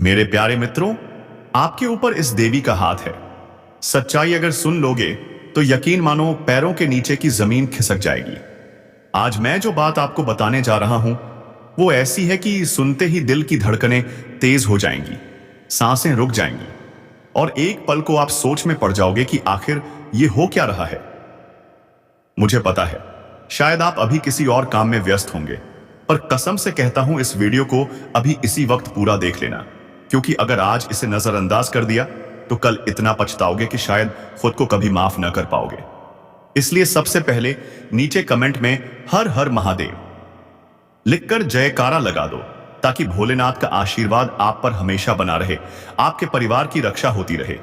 मेरे प्यारे मित्रों, आपके ऊपर इस देवी का हाथ है। सच्चाई अगर सुन लोगे तो यकीन मानो पैरों के नीचे की जमीन खिसक जाएगी। आज मैं जो बात आपको बताने जा रहा हूं वो ऐसी है कि सुनते ही दिल की धड़कनें तेज हो जाएंगी, सांसें रुक जाएंगी और एक पल को आप सोच में पड़ जाओगे कि आखिर ये हो क्या रहा है। मुझे पता है शायद आप अभी किसी और काम में व्यस्त होंगे, पर कसम से कहता हूं इस वीडियो को अभी इसी वक्त पूरा देख लेना, क्योंकि अगर आज इसे नजरअंदाज कर दिया तो कल इतना पछताओगे कि शायद खुद को कभी माफ न कर पाओगे। इसलिए सबसे पहले नीचे कमेंट में हर हर महादेव लिखकर जयकारा लगा दो, ताकि भोलेनाथ का आशीर्वाद आप पर हमेशा बना रहे, आपके परिवार की रक्षा होती रहे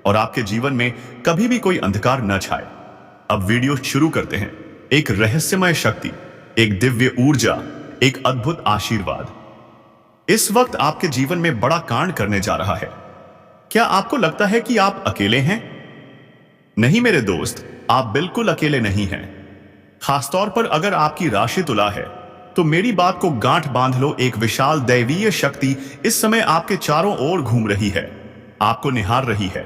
और आपके जीवन में कभी भी कोई अंधकार न छाए। अब वीडियो शुरू करते हैं। एक रहस्यमय शक्ति, एक दिव्य ऊर्जा, एक अद्भुत आशीर्वाद इस वक्त आपके जीवन में बड़ा कांड करने जा रहा है। क्या आपको लगता है कि आप अकेले हैं? नहीं मेरे दोस्त, आप बिल्कुल अकेले नहीं हैं। खासतौर पर अगर आपकी राशि तुला है तो मेरी बात को गांठ बांध लो। एक विशाल दैवीय शक्ति इस समय आपके चारों ओर घूम रही है, आपको निहार रही है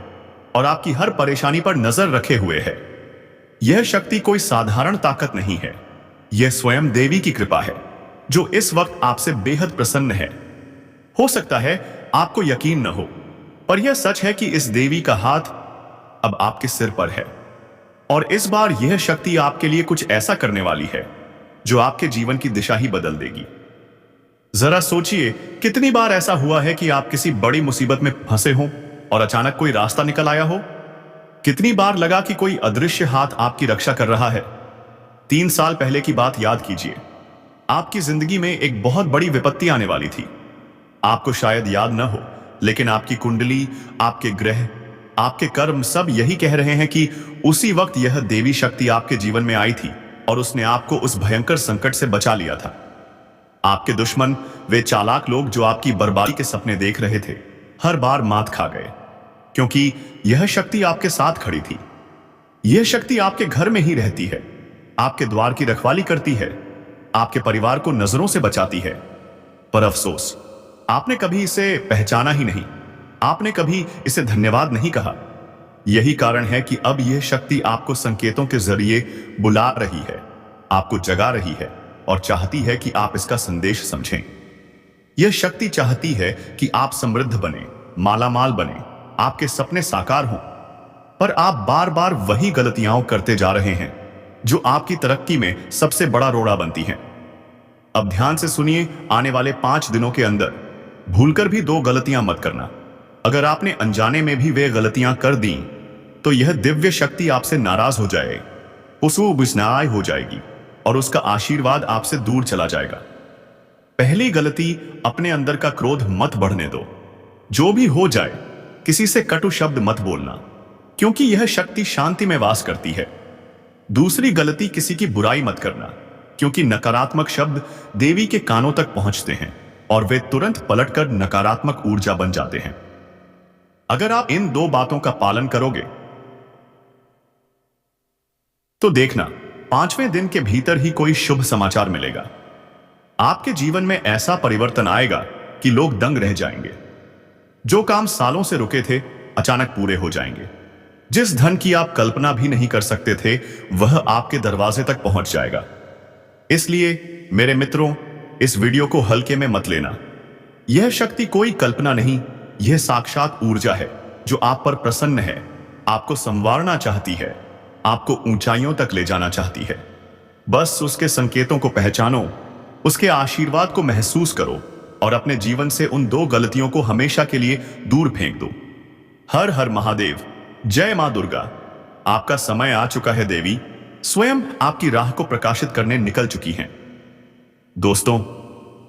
और आपकी हर परेशानी पर नजर रखे हुए है। यह शक्ति कोई साधारण ताकत नहीं है, यह स्वयं देवी की कृपा है जो इस वक्त आपसे बेहद प्रसन्न है। हो सकता है आपको यकीन न हो, पर यह सच है कि इस देवी का हाथ अब आपके सिर पर है और इस बार यह शक्ति आपके लिए कुछ ऐसा करने वाली है जो आपके जीवन की दिशा ही बदल देगी। जरा सोचिए, कितनी बार ऐसा हुआ है कि आप किसी बड़ी मुसीबत में फंसे हो और अचानक कोई रास्ता निकल आया हो? कितनी बार लगा कि कोई अदृश्य हाथ आपकी रक्षा कर रहा है? 3 साल पहले की बात याद कीजिए। आपकी जिंदगी में एक बहुत बड़ी विपत्ति आने वाली थी। आपको शायद याद न हो, लेकिन आपकी कुंडली, आपके ग्रह, आपके कर्म सब यही कह रहे हैं कि उसी वक्त यह देवी शक्ति आपके जीवन में आई थी और उसने आपको उस भयंकर संकट से बचा लिया था। आपके दुश्मन, वे चालाक लोग जो आपकी बर्बादी के सपने देख रहे थे, हर बार मात खा गए, क्योंकि यह शक्ति आपके साथ खड़ी थी। यह शक्ति आपके घर में ही रहती है, आपके द्वार की रखवाली करती है, आपके परिवार को नजरों से बचाती है। पर अफसोस, आपने कभी इसे पहचाना ही नहीं, आपने कभी इसे धन्यवाद नहीं कहा। यही कारण है कि अब यह शक्ति आपको संकेतों के जरिए बुला रही है, आपको जगा रही है और चाहती है कि आप इसका संदेश समझें। यह शक्ति चाहती है कि आप समृद्ध बने, मालामाल बने, आपके सपने साकार हों, पर आप बार बार वही गलतियां करते जा रहे हैं जो आपकी तरक्की में सबसे बड़ा रोड़ा बनती हैं। अब ध्यान से सुनिए, आने वाले 5 दिनों के अंदर भूलकर भी 2 गलतियां मत करना। अगर आपने अनजाने में भी वे गलतियां कर दी तो यह दिव्य शक्ति आपसे नाराज हो जाए, उसनाय हो जाएगी और उसका आशीर्वाद आपसे दूर चला जाएगा। पहली गलती, अपने अंदर का क्रोध मत बढ़ने दो। जो भी हो जाए, किसी से कटु शब्द मत बोलना, क्योंकि यह शक्ति शांति में वास करती है। दूसरी गलती, किसी की बुराई मत करना, क्योंकि नकारात्मक शब्द देवी के कानों तक पहुंचते हैं और वे तुरंत पलटकर नकारात्मक ऊर्जा बन जाते हैं। अगर आप इन 2 बातों का पालन करोगे तो देखना, 5वें दिन के भीतर ही कोई शुभ समाचार मिलेगा। आपके जीवन में ऐसा परिवर्तन आएगा कि लोग दंग रह जाएंगे। जो काम सालों से रुके थे, अचानक पूरे हो जाएंगे। जिस धन की आप कल्पना भी नहीं कर सकते थे, वह आपके दरवाजे तक पहुंच जाएगा। इसलिए मेरे मित्रों, इस वीडियो को हल्के में मत लेना। यह शक्ति कोई कल्पना नहीं, यह साक्षात ऊर्जा है जो आप पर प्रसन्न है, आपको संवारना चाहती है, आपको ऊंचाइयों तक ले जाना चाहती है। बस उसके संकेतों को पहचानो, उसके आशीर्वाद को महसूस करो और अपने जीवन से उन 2 गलतियों को हमेशा के लिए दूर फेंक दो। हर हर महादेव, जय मां दुर्गा। आपका समय आ चुका है, देवी स्वयं आपकी राह को प्रकाशित करने निकल चुकी हैं। दोस्तों,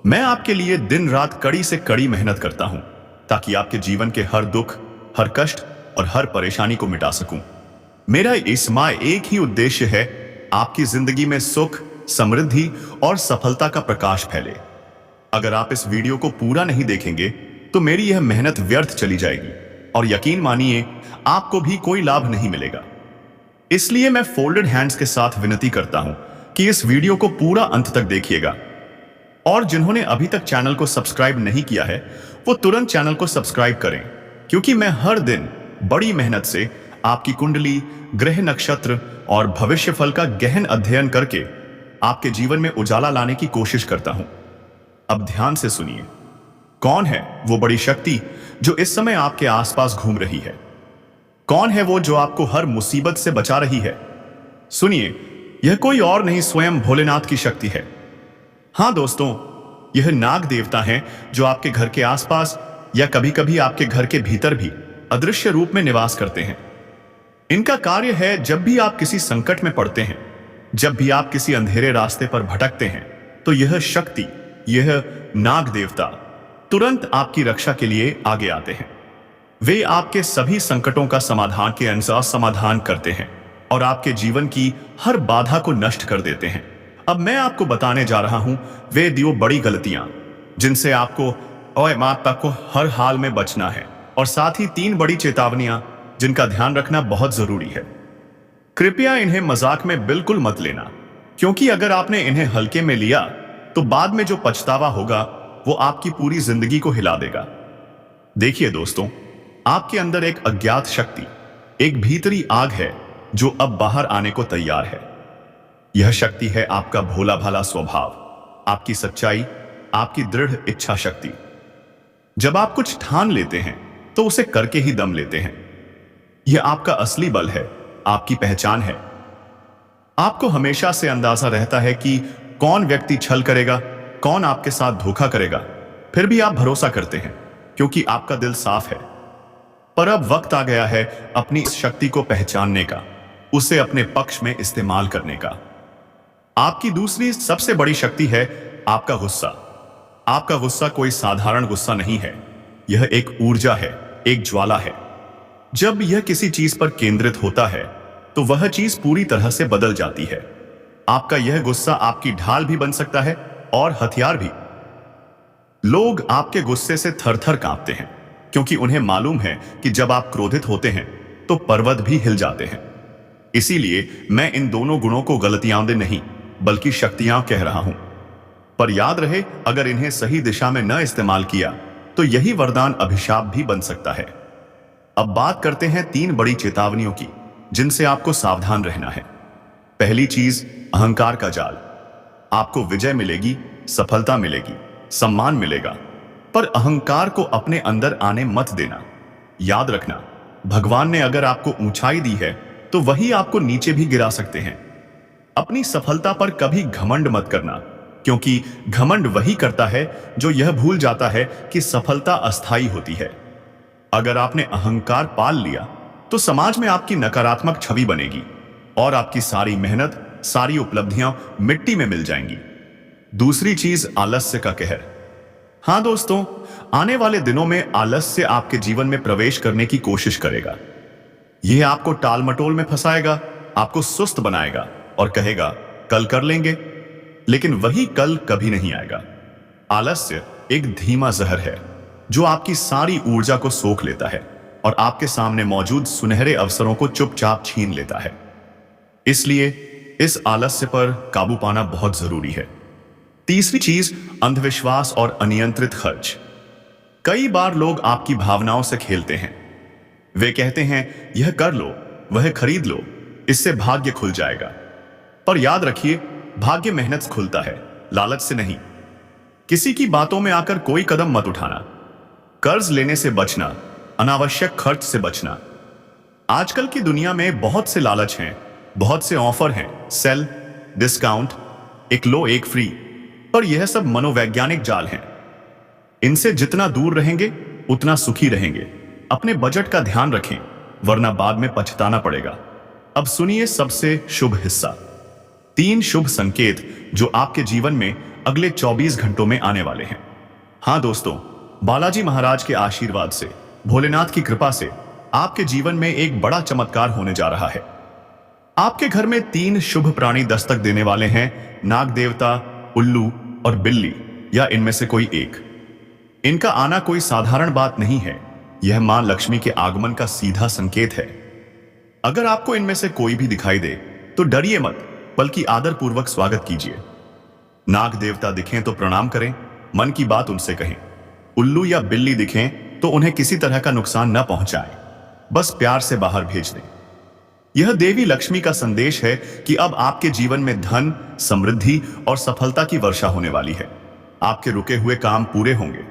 मैं आपके लिए दिन रात कड़ी से कड़ी मेहनत करता हूं, ताकि आपके जीवन के हर दुख, हर कष्ट और हर परेशानी को मिटा सकूं। मेरा इसमें एक ही उद्देश्य है, आपकी जिंदगी में सुख, समृद्धि और सफलता का प्रकाश फैले। अगर आप इस वीडियो को पूरा नहीं देखेंगे तो मेरी यह मेहनत व्यर्थ चली जाएगी और यकीन मानिए, आपको भी कोई लाभ नहीं मिलेगा। इसलिए मैं फोल्डेड हैंड्स के साथ विनती करता हूं कि इस वीडियो को पूरा अंत तक देखिएगा। और जिन्होंने अभी तक चैनल को सब्सक्राइब नहीं किया है, वो तुरंत चैनल को सब्सक्राइब करें, क्योंकि मैं हर दिन बड़ी मेहनत से आपकी कुंडली, ग्रह नक्षत्र और भविष्यफल का गहन अध्ययन करके आपके जीवन में उजाला लाने की कोशिश करता हूं। अब ध्यान से सुनिए, कौन है वो बड़ी शक्ति जो इस समय आपके आसपास घूम रही है? कौन है वो जो आपको हर मुसीबत से बचा रही है? सुनिए, यह कोई और नहीं, स्वयं भोलेनाथ की शक्ति है। हां दोस्तों, यह नाग देवता हैं जो आपके घर के आसपास या कभी कभी आपके घर के भीतर भी अदृश्य रूप में निवास करते हैं। इनका कार्य है, जब भी आप किसी संकट में पड़ते हैं, जब भी आप किसी अंधेरे रास्ते पर भटकते हैं, तो यह शक्ति, यह नाग देवता तुरंत आपकी रक्षा के लिए आगे आते हैं। वे आपके सभी संकटों का समाधान के अनुसार समाधान करते हैं और आपके जीवन की हर बाधा को नष्ट कर देते हैं। अब मैं आपको बताने जा रहा हूं वे दो बड़ी गलतियां जिनसे आपको और माता को हर हाल में बचना है, और साथ ही 3 बड़ी चेतावनियां जिनका ध्यान रखना बहुत जरूरी है। कृपया इन्हें मजाक में बिल्कुल मत लेना, क्योंकि अगर आपने इन्हें हल्के में लिया तो बाद में जो पछतावा होगा वो आपकी पूरी जिंदगी को हिला देगा। देखिए दोस्तों, आपके अंदर एक अज्ञात शक्ति, एक भीतरी आग है जो अब बाहर आने को तैयार है। यह शक्ति है आपका भोला भाला स्वभाव, आपकी सच्चाई, आपकी दृढ़ इच्छा शक्ति। जब आप कुछ ठान लेते हैं तो उसे करके ही दम लेते हैं। यह आपका असली बल है, आपकी पहचान है। आपको हमेशा से अंदाजा रहता है कि कौन व्यक्ति छल करेगा, कौन आपके साथ धोखा करेगा, फिर भी आप भरोसा करते हैं क्योंकि आपका दिल साफ है। पर अब वक्त आ गया है अपनी इस शक्ति को पहचानने का, उसे अपने पक्ष में इस्तेमाल करने का। आपकी दूसरी सबसे बड़ी शक्ति है आपका गुस्सा। आपका गुस्सा कोई साधारण गुस्सा नहीं है, यह एक ऊर्जा है, एक ज्वाला है। जब यह किसी चीज पर केंद्रित होता है तो वह चीज पूरी तरह से बदल जाती है। आपका यह गुस्सा आपकी ढाल भी बन सकता है और हथियार भी। लोग आपके गुस्से से थर-थर कांपते हैं, क्योंकि उन्हें मालूम है कि जब आप क्रोधित होते हैं तो पर्वत भी हिल जाते हैं। इसीलिए मैं इन दोनों गुणों को गलतियां नहीं बल्कि शक्तियां कह रहा हूं। पर याद रहे, अगर इन्हें सही दिशा में न इस्तेमाल किया तो यही वरदान अभिशाप भी बन सकता है। अब बात करते हैं 3 बड़ी चेतावनियों की जिनसे आपको सावधान रहना है। पहली चीज, अहंकार का जाल। आपको विजय मिलेगी, सफलता मिलेगी, सम्मान मिलेगा, पर अहंकार को अपने अंदर आने मत देना। याद रखना, भगवान ने अगर आपको ऊंचाई दी है तो वही आपको नीचे भी गिरा सकते हैं। अपनी सफलता पर कभी घमंड मत करना, क्योंकि घमंड वही करता है जो यह भूल जाता है कि सफलता अस्थायी होती है। अगर आपने अहंकार पाल लिया तो समाज में आपकी नकारात्मक छवि बनेगी और आपकी सारी मेहनत, सारी उपलब्धियां मिट्टी में मिल जाएंगी। दूसरी चीज, आलस्य का कहर। हां दोस्तों, आने वाले दिनों में आलस्य आपके जीवन में प्रवेश करने की कोशिश करेगा। यह आपको टाल मटोल में फंसाएगा, आपको सुस्त बनाएगा और कहेगा कल कर लेंगे, लेकिन वही कल कभी नहीं आएगा। आलस्य एक धीमा जहर है जो आपकी सारी ऊर्जा को सोख लेता है और आपके सामने मौजूद सुनहरे अवसरों को चुपचाप छीन लेता है। इसलिए इस आलस्य पर काबू पाना बहुत जरूरी है। तीसरी चीज, अंधविश्वास और अनियंत्रित खर्च। कई बार लोग आपकी भावनाओं से खेलते हैं। वे कहते हैं यह कर लो, वह खरीद लो, इससे भाग्य खुल जाएगा। पर याद रखिए, भाग्य मेहनत से खुलता है, लालच से नहीं। किसी की बातों में आकर कोई कदम मत उठाना। कर्ज लेने से बचना, अनावश्यक खर्च से बचना। आजकल की दुनिया में बहुत से लालच हैं, बहुत से ऑफर हैं, सेल, डिस्काउंट, एक लो एक फ्री, पर यह सब मनोवैज्ञानिक जाल हैं। इनसे जितना दूर रहेंगे उतना सुखी रहेंगे। अपने बजट का ध्यान रखें, वरना बाद में पछताना पड़ेगा। अब सुनिए सबसे शुभ हिस्सा, 3 शुभ संकेत जो आपके जीवन में अगले 24 घंटों में आने वाले हैं। हां दोस्तों, बालाजी महाराज के आशीर्वाद से, भोलेनाथ की कृपा से आपके जीवन में एक बड़ा चमत्कार होने जा रहा है। आपके घर में 3 शुभ प्राणी दस्तक देने वाले हैं, नाग देवता, उल्लू और बिल्ली, या इनमें से कोई एक। इनका आना कोई साधारण बात नहीं है, यह मां लक्ष्मी के आगमन का सीधा संकेत है। अगर आपको इनमें से कोई भी दिखाई दे तो डरिए मत, बल्कि आदरपूर्वक स्वागत कीजिए। नाग देवता दिखें तो प्रणाम करें, मन की बात उनसे कहें। उल्लू या बिल्ली दिखें तो उन्हें किसी तरह का नुकसान न पहुंचाएं, बस प्यार से बाहर भेज दें। यह देवी लक्ष्मी का संदेश है कि अब आपके जीवन में धन, समृद्धि और सफलता की वर्षा होने वाली है। आपके रुके हुए काम पूरे होंगे।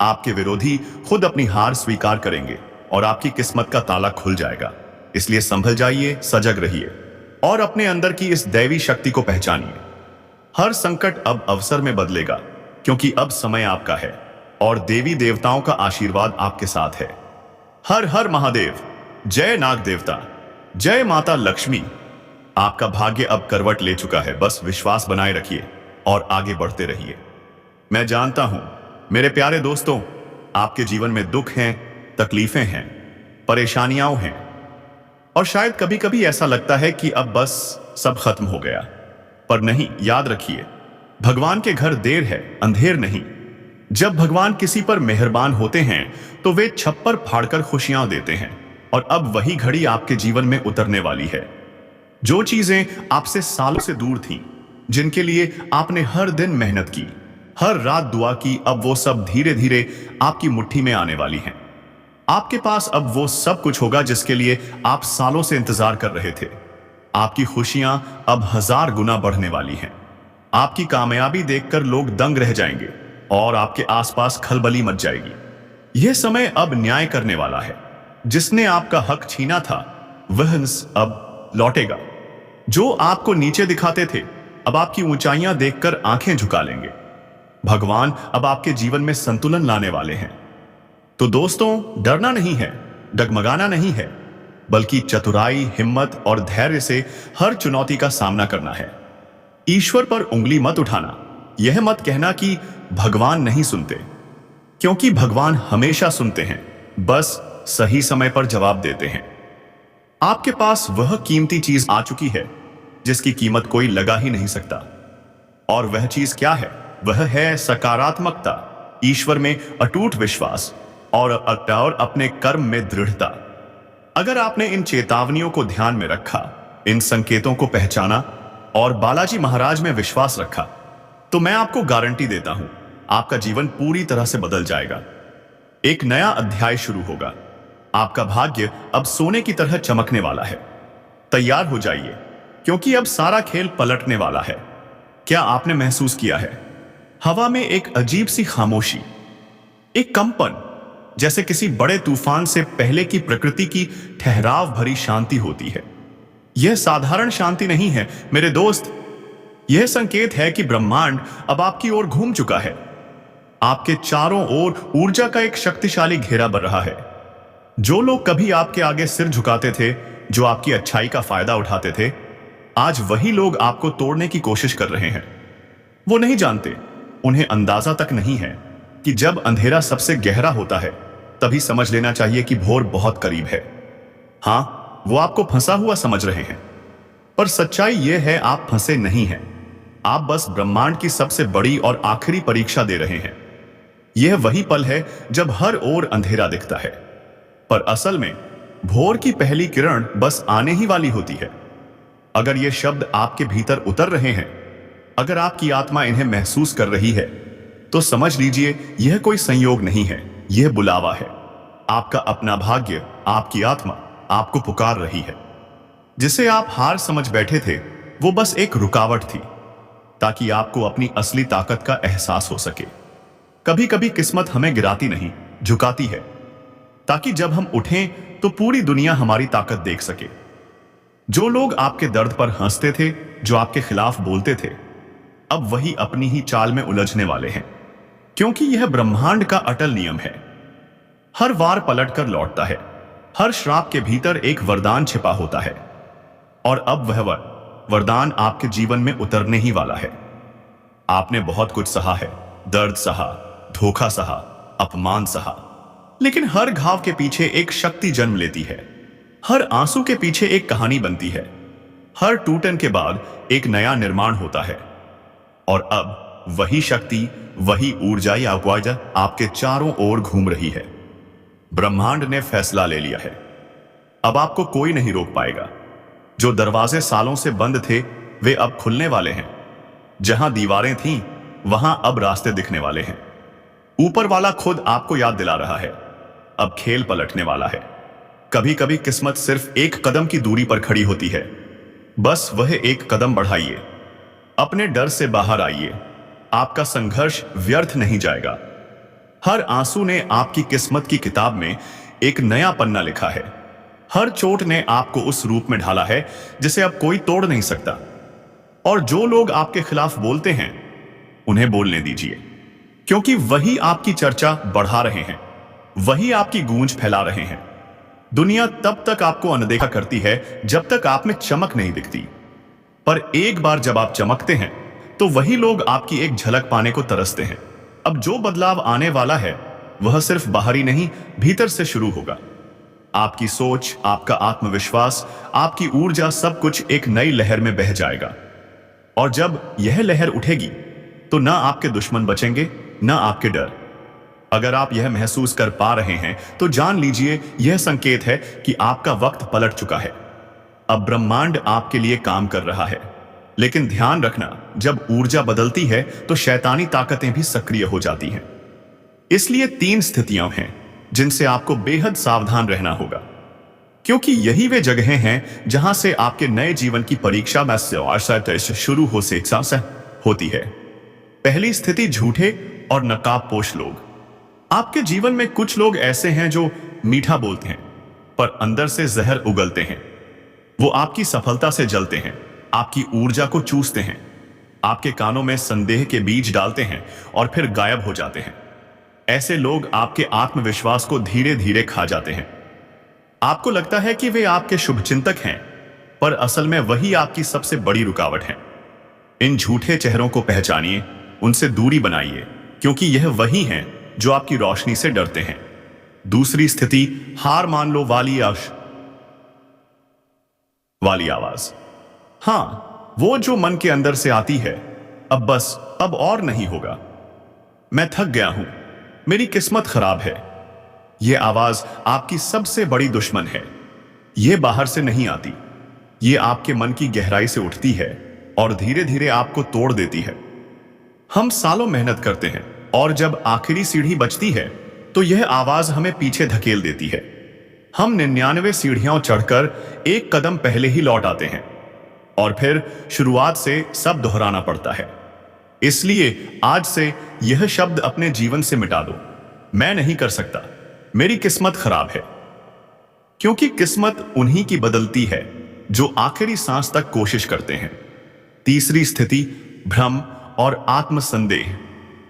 आपके विरोधी खुद अपनी हार स्वीकार करेंगे और आपकी किस्मत का ताला खुल जाएगा। इसलिए संभल जाइए, सजग रहिए और अपने अंदर की इस दैवी शक्ति को पहचानिए। हर संकट अब अवसर में बदलेगा, क्योंकि अब समय आपका है और देवी देवताओं का आशीर्वाद आपके साथ है। हर हर महादेव, जय नाग देवता, जय माता लक्ष्मी। आपका भाग्य अब करवट ले चुका है, बस विश्वास बनाए रखिए और आगे बढ़ते रहिए। मैं जानता हूं मेरे प्यारे दोस्तों, आपके जीवन में दुख हैं, तकलीफें हैं, परेशानियां हैं और शायद कभी कभी ऐसा लगता है कि अब बस सब खत्म हो गया। पर नहीं, याद रखिए, भगवान के घर देर है, अंधेर नहीं। जब भगवान किसी पर मेहरबान होते हैं तो वे छप्पर फाड़कर खुशियां देते हैं और अब वही घड़ी आपके जीवन में उतरने वाली है। जो चीजें आपसे सालों से दूर थीं, जिनके लिए आपने हर दिन मेहनत की, हर रात दुआ की, अब वो सब धीरे धीरे आपकी मुट्ठी में आने वाली हैं। आपके पास अब वो सब कुछ होगा जिसके लिए आप सालों से इंतजार कर रहे थे। आपकी खुशियां अब 1000 गुना बढ़ने वाली हैं। आपकी कामयाबी देखकर लोग दंग रह जाएंगे और आपके आसपास खलबली मच जाएगी। यह समय अब न्याय करने वाला है। जिसने आपका हक छीना था वह अब लौटेगा। जो आपको नीचे दिखाते थे अब आपकी ऊंचाइयां देखकर आंखें झुका लेंगे। भगवान अब आपके जीवन में संतुलन लाने वाले हैं। तो दोस्तों, डरना नहीं है, डगमगाना नहीं है, बल्कि चतुराई, हिम्मत और धैर्य से हर चुनौती का सामना करना है। ईश्वर पर उंगली मत उठाना। यह मत कहना कि भगवान नहीं सुनते, क्योंकि भगवान हमेशा सुनते हैं, बस सही समय पर जवाब देते हैं। आपके पास वह कीमती चीज आ चुकी है जिसकी कीमत कोई लगा ही नहीं सकता। और वह चीज क्या है? वह है सकारात्मकता, ईश्वर में अटूट विश्वास और अपने कर्म में दृढ़ता। अगर आपने इन चेतावनियों को ध्यान में रखा, इन संकेतों को पहचाना और बालाजी महाराज में विश्वास रखा, तो मैं आपको गारंटी देता हूं, आपका जीवन पूरी तरह से बदल जाएगा। एक नया अध्याय शुरू होगा। आपका भाग्य अब सोने की तरह चमकने वाला है। तैयार हो जाइए, क्योंकि अब सारा खेल पलटने वाला है। क्या आपने महसूस किया है? हवा में एक अजीब सी खामोशी, एक कंपन, जैसे किसी बड़े तूफान से पहले की प्रकृति की ठहराव भरी शांति होती है। यह साधारण शांति नहीं है मेरे दोस्त, यह संकेत है कि ब्रह्मांड अब आपकी ओर घूम चुका है। आपके चारों ओर ऊर्जा का एक शक्तिशाली घेरा बन रहा है। जो लोग कभी आपके आगे सिर झुकाते थे, जो आपकी अच्छाई का फायदा उठाते थे, आज वही लोग आपको तोड़ने की कोशिश कर रहे हैं। वो नहीं जानते, उन्हें अंदाजा तक नहीं है कि जब अंधेरा सबसे गहरा होता है तभी समझ लेना चाहिए कि भोर बहुत करीब है। हां, वो आपको फंसा हुआ समझ रहे हैं, पर सच्चाई यह है, आप फंसे नहीं हैं। आप बस ब्रह्मांड की सबसे बड़ी और आखिरी परीक्षा दे रहे हैं। यह वही पल है जब हर ओर अंधेरा दिखता है, पर असल में भोर की पहली किरण बस आने ही वाली होती है। अगर ये शब्द आपके भीतर उतर रहे हैं, अगर आपकी आत्मा इन्हें महसूस कर रही है, तो समझ लीजिए यह कोई संयोग नहीं है, यह बुलावा है। आपका अपना भाग्य, आपकी आत्मा आपको पुकार रही है। जिसे आप हार समझ बैठे थे, वो बस एक रुकावट थी, ताकि आपको अपनी असली ताकत का एहसास हो सके। कभी कभी किस्मत हमें गिराती नहीं, झुकाती है, ताकि जब हम उठें तो पूरी दुनिया हमारी ताकत देख सके। जो लोग आपके दर्द पर हंसते थे, जो आपके खिलाफ बोलते थे, अब वही अपनी ही चाल में उलझने वाले हैं, क्योंकि यह ब्रह्मांड का अटल नियम है। हर वार पलट कर लौटता है। हर श्राप के भीतर एक वरदान छिपा होता है, और अब वह वरदान आपके जीवन में उतरने ही वाला है। आपने बहुत कुछ सहा है, दर्द सहा, धोखा सहा, अपमान सहा, लेकिन हर घाव के पीछे एक शक्ति जन्म लेती है। हर आंसू के पीछे एक कहानी बनती है। हर टूटन के बाद एक नया निर्माण होता है, और अब वही शक्ति, वही ऊर्जा या ऊर्जा आपके चारों ओर घूम रही है। ब्रह्मांड ने फैसला ले लिया है। अब आपको कोई नहीं रोक पाएगा। जो दरवाजे सालों से बंद थे, वे अब खुलने वाले हैं। जहां दीवारें थीं, वहां अब रास्ते दिखने वाले हैं। ऊपर वाला खुद आपको याद दिला रहा है, अब खेल पलटने वाला है। कभी कभी किस्मत सिर्फ एक कदम की दूरी पर खड़ी होती है, बस वह एक कदम बढ़ाइए, अपने डर से बाहर आइए, आपका संघर्ष व्यर्थ नहीं जाएगा। हर आंसू ने आपकी किस्मत की किताब में एक नया पन्ना लिखा है। हर चोट ने आपको उस रूप में ढाला है जिसे अब कोई तोड़ नहीं सकता। और जो लोग आपके खिलाफ बोलते हैं, उन्हें बोलने दीजिए, क्योंकि वही आपकी चर्चा बढ़ा रहे हैं, वही आपकी गूंज फैला रहे हैं। दुनिया तब तक आपको अनदेखा करती है जब तक आप में चमक नहीं दिखती, पर एक बार जब आप चमकते हैं तो वही लोग आपकी एक झलक पाने को तरसते हैं। अब जो बदलाव आने वाला है वह सिर्फ बाहरी नहीं, भीतर से शुरू होगा। आपकी सोच, आपका आत्मविश्वास, आपकी ऊर्जा, सब कुछ एक नई लहर में बह जाएगा। और जब यह लहर उठेगी तो ना आपके दुश्मन बचेंगे, ना आपके डर। अगर आप यह महसूस कर पा रहे हैं तो जान लीजिए यह संकेत है कि आपका वक्त पलट चुका है। अब ब्रह्मांड आपके लिए काम कर रहा है। लेकिन ध्यान रखना, जब ऊर्जा बदलती है तो शैतानी ताकतें भी सक्रिय हो जाती हैं। इसलिए 3 स्थितियां हैं जिनसे आपको बेहद सावधान रहना होगा, क्योंकि यही वे जगहें हैं जहां से आपके नए जीवन की परीक्षा में शुरू होती है। पहली स्थिति, झूठे और नकाबपोश लोग। आपके जीवन में कुछ लोग ऐसे हैं जो मीठा बोलते हैं पर अंदर से जहर उगलते हैं। वो आपकी सफलता से जलते हैं, आपकी ऊर्जा को चूसते हैं, आपके कानों में संदेह के बीज डालते हैं और फिर गायब हो जाते हैं। ऐसे लोग आपके आत्मविश्वास को धीरे धीरे खा जाते हैं। आपको लगता है कि वे आपके शुभचिंतक हैं, पर असल में वही आपकी सबसे बड़ी रुकावट है। इन झूठे चेहरों को पहचानिए, उनसे दूरी बनाइए, क्योंकि यह वही हैं जो आपकी रोशनी से डरते हैं। दूसरी स्थिति, हार मान लो वाली आवाज। हां, वो जो मन के अंदर से आती है, अब और नहीं होगा, मैं थक गया हूं, मेरी किस्मत खराब है। यह आवाज आपकी सबसे बड़ी दुश्मन है। यह बाहर से नहीं आती, यह आपके मन की गहराई से उठती है और धीरे धीरे आपको तोड़ देती है। हम सालों मेहनत करते हैं और जब आखिरी सीढ़ी बचती है तो यह आवाज हमें पीछे धकेल देती है। हम 99 सीढ़ियां चढ़कर एक कदम पहले ही लौट आते हैं और फिर शुरुआत से सब दोहराना पड़ता है। इसलिए आज से यह शब्द अपने जीवन से मिटा दो, मैं नहीं कर सकता, मेरी किस्मत खराब है। क्योंकि किस्मत उन्हीं की बदलती है जो आखिरी सांस तक कोशिश करते हैं। तीसरी स्थिति, भ्रम और आत्मसंदेह।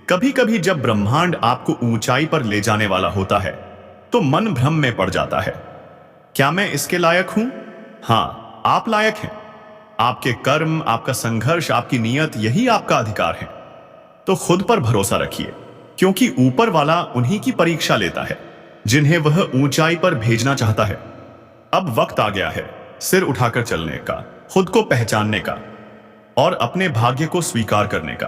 कभी कभी जब ब्रह्मांड आपको ऊंचाई पर ले जाने वाला होता है तो मन भ्रम में पड़ जाता है। क्या मैं इसके लायक हूं? हां, आप लायक हैं। आपके कर्म, आपका संघर्ष, आपकी नीयत, यही आपका अधिकार है। तो खुद पर भरोसा रखिए, क्योंकि ऊपर वाला उन्हीं की परीक्षा लेता है जिन्हें वह ऊंचाई पर भेजना चाहता है। अब वक्त आ गया है सिर उठाकर चलने का, खुद को पहचानने का और अपने भाग्य को स्वीकार करने का।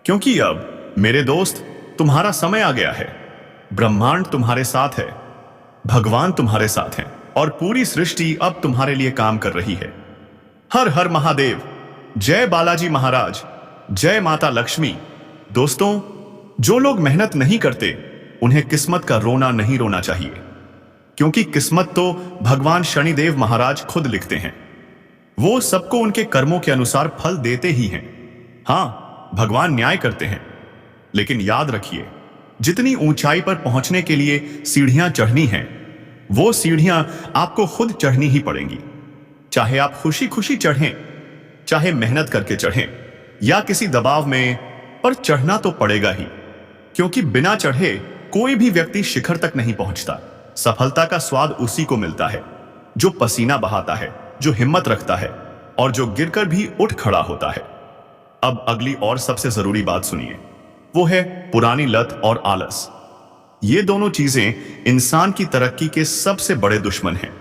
क्योंकि अब मेरे दोस्त, तुम्हारा समय आ गया है। ब्रह्मांड तुम्हारे साथ है, भगवान तुम्हारे साथ हैं और पूरी सृष्टि अब तुम्हारे लिए काम कर रही है। हर हर महादेव, जय बालाजी महाराज, जय माता लक्ष्मी। दोस्तों, जो लोग मेहनत नहीं करते उन्हें किस्मत का रोना नहीं रोना चाहिए, क्योंकि किस्मत तो भगवान शनिदेव महाराज खुद लिखते हैं। वो सबको उनके कर्मों के अनुसार फल देते ही हैं। हां, भगवान न्याय करते हैं, लेकिन याद रखिए, जितनी ऊंचाई पर पहुंचने के लिए सीढ़ियां चढ़नी हैं, वो सीढ़ियां आपको खुद चढ़नी ही पड़ेंगी। चाहे आप खुशी खुशी चढ़ें, चाहे मेहनत करके चढ़ें या किसी दबाव में, पर चढ़ना तो पड़ेगा ही। क्योंकि बिना चढ़े कोई भी व्यक्ति शिखर तक नहीं पहुंचता। सफलता का स्वाद उसी को मिलता है जो पसीना बहाता है, जो हिम्मत रखता है और जो गिरकर भी उठ खड़ा होता है। अब अगली और सबसे जरूरी बात सुनिए, वो है पुरानी लत और आलस। ये दोनों चीजें इंसान की तरक्की के सबसे बड़े दुश्मन हैं।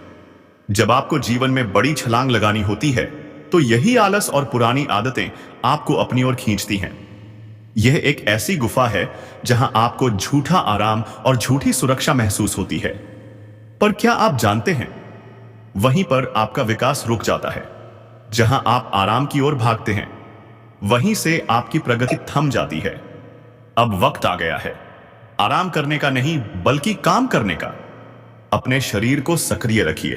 जब आपको जीवन में बड़ी छलांग लगानी होती है तो यही आलस और पुरानी आदतें आपको अपनी ओर खींचती हैं। यह एक ऐसी गुफा है जहां आपको झूठा आराम और झूठी सुरक्षा महसूस होती है। पर क्या आप जानते हैं, वहीं पर आपका विकास रुक जाता है। जहां आप आराम की ओर भागते हैं, वहीं से आपकी प्रगति थम जाती है। अब वक्त आ गया है, आराम करने का नहीं बल्कि काम करने का। अपने शरीर को सक्रिय रखिए,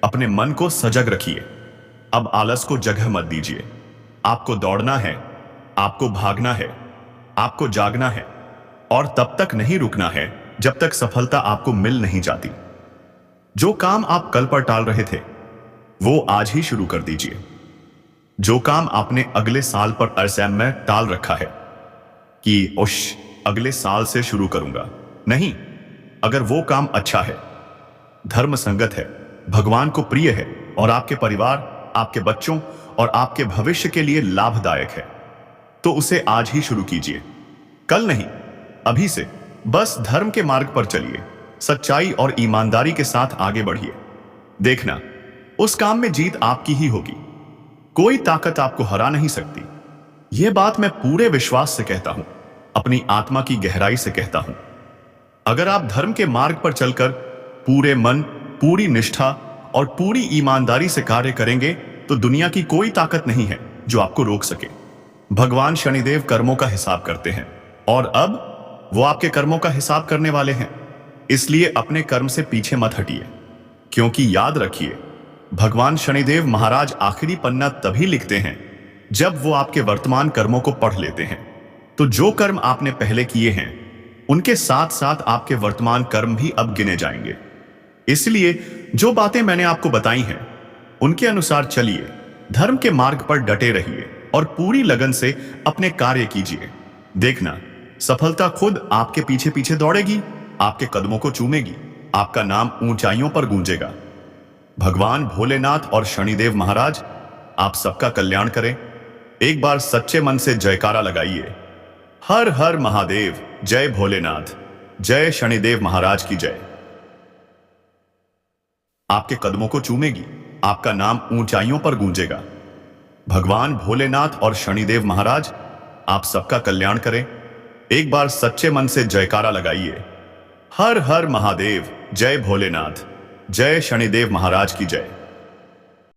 अपने मन को सजग रखिए। अब आलस को जगह मत दीजिए। आपको दौड़ना है, आपको भागना है, आपको जागना है और तब तक नहीं रुकना है जब तक सफलता आपको मिल नहीं जाती। जो काम आप कल पर टाल रहे थे वो आज ही शुरू कर दीजिए। जो काम आपने अगले साल पर अरसे में टाल रखा है कि अगले साल से शुरू करूंगा, नहीं, अगर वो काम अच्छा है, धर्म संगत है, भगवान को प्रिय है और आपके परिवार, आपके बच्चों और आपके भविष्य के लिए लाभदायक है, तो उसे आज ही शुरू कीजिए। कल नहीं, अभी से। बस धर्म के मार्ग पर चलिए, सच्चाई और ईमानदारी के साथ आगे बढ़िए। देखना, उस काम में जीत आपकी ही होगी। कोई ताकत आपको हरा नहीं सकती। यह बात मैं पूरे विश्वास से कहता हूं, अपनी आत्मा की गहराई से कहता हूं। अगर आप धर्म के मार्ग पर चलकर पूरे मन, पूरी निष्ठा और पूरी ईमानदारी से कार्य करेंगे तो दुनिया की कोई ताकत नहीं है जो आपको रोक सके। भगवान शनिदेव कर्मों का हिसाब करते हैं और अब वो आपके कर्मों का हिसाब करने वाले हैं। इसलिए अपने कर्म से पीछे मत हटिए, क्योंकि याद रखिए, भगवान शनिदेव महाराज आखिरी पन्ना तभी लिखते हैं जब वो आपके वर्तमान कर्मों को पढ़ लेते हैं। तो जो कर्म आपने पहले किए हैं उनके साथ साथ आपके वर्तमान कर्म भी अब गिने जाएंगे। इसलिए जो बातें मैंने आपको बताई हैं उनके अनुसार चलिए, धर्म के मार्ग पर डटे रहिए और पूरी लगन से अपने कार्य कीजिए। देखना, सफलता खुद आपके पीछे पीछे दौड़ेगी, आपके कदमों को चूमेगी, आपका नाम ऊंचाइयों पर गूंजेगा। भगवान भोलेनाथ और शनिदेव महाराज आप सबका कल्याण करें। एक बार सच्चे मन से जयकारा लगाइए, हर हर महादेव, जय भोलेनाथ, जय शनिदेव महाराज की जय। आपके कदमों को चूमेगी, आपका नाम ऊंचाइयों पर गूंजेगा। भगवान भोलेनाथ और शनिदेव महाराज आप सबका कल्याण करें। एक बार सच्चे मन से जयकारा लगाइए, हर हर महादेव, जय भोलेनाथ, जय शनिदेव महाराज की जय।